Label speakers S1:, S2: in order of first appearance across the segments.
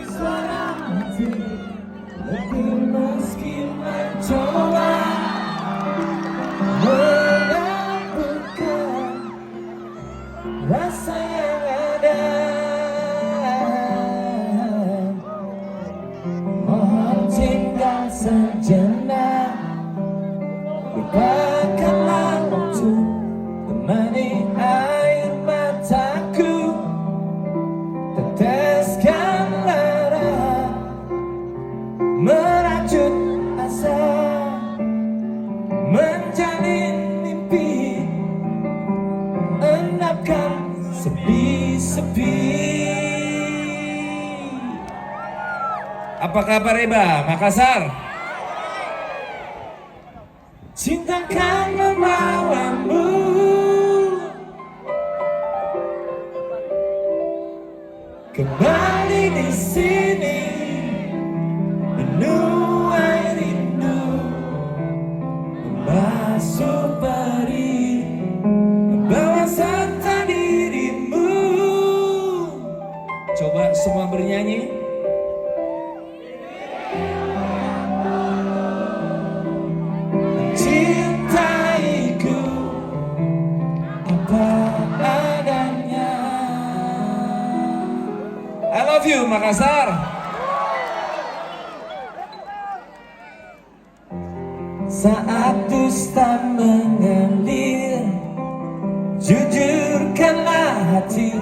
S1: suara hati lebih meski mencoba menemukan rasa yang ada. Mohon tinggal sejenak, lupakanlah waktu, temani air mataku, teteskan lara, merajut asa, menjalin mimpi, endapkan sepi-sepi.
S2: Apa kabar Eba, Makassar?
S1: Cinta kan membawamu kembali di sini, menuai rindu, membasuh perih, membawa serta dirimu.
S2: Coba semua bernyanyi.
S1: Cintaiku apa adanya.
S2: I love you Makassar.
S1: Saat dusta mengalir, jujurkanlah hati,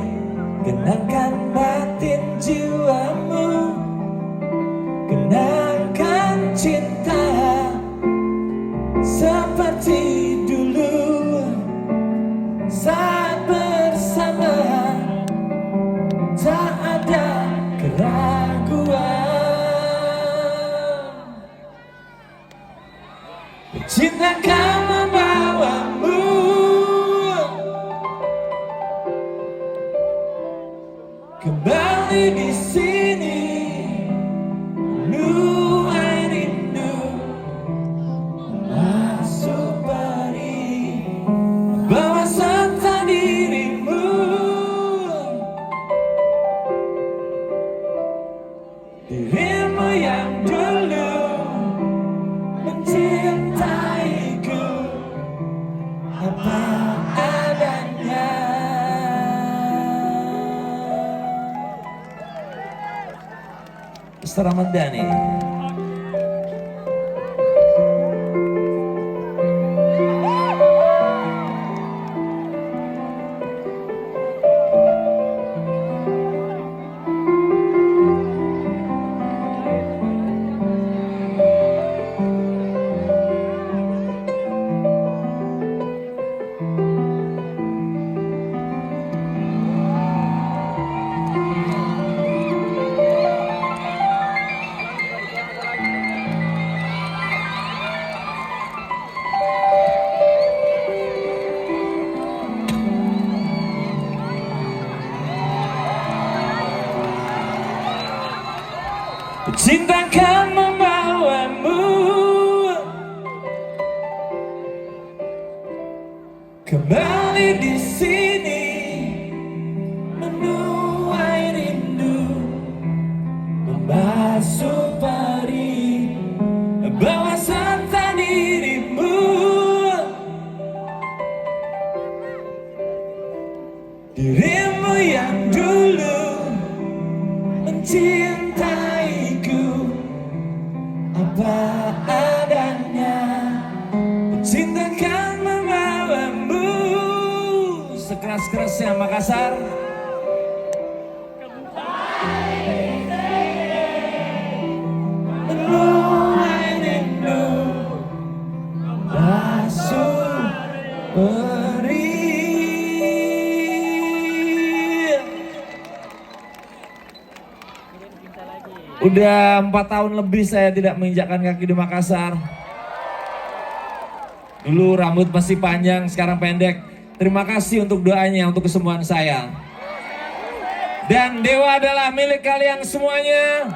S1: kenangkan batin jiwamu, kenangkan cinta seperti dulu saat bersama, tak ada keraguan. Cinta kan membawamu kembali di sini, menuai rindu, membasuh perih, bawa serta dirimu, dirimu yang dulu mencintaiku apa adanya.
S2: Ustaz Ramadhani.
S1: Cinta kan membawamu kembali di sini, menuai rindu, membasuh perih, bawa serta dirimu, dirimu yang dulu mencintaiku apa adanya. Cinta kan membawamu
S2: Sekeras-kerasnya Makassar.
S1: menuai rindu, membasuh perih.
S2: Udah 4 tahun lebih saya tidak menginjakkan kaki di Makassar. Dulu rambut masih panjang, sekarang pendek. Terima kasih untuk doanya, untuk kesembuhan saya. Dan Dewa adalah milik kalian semuanya.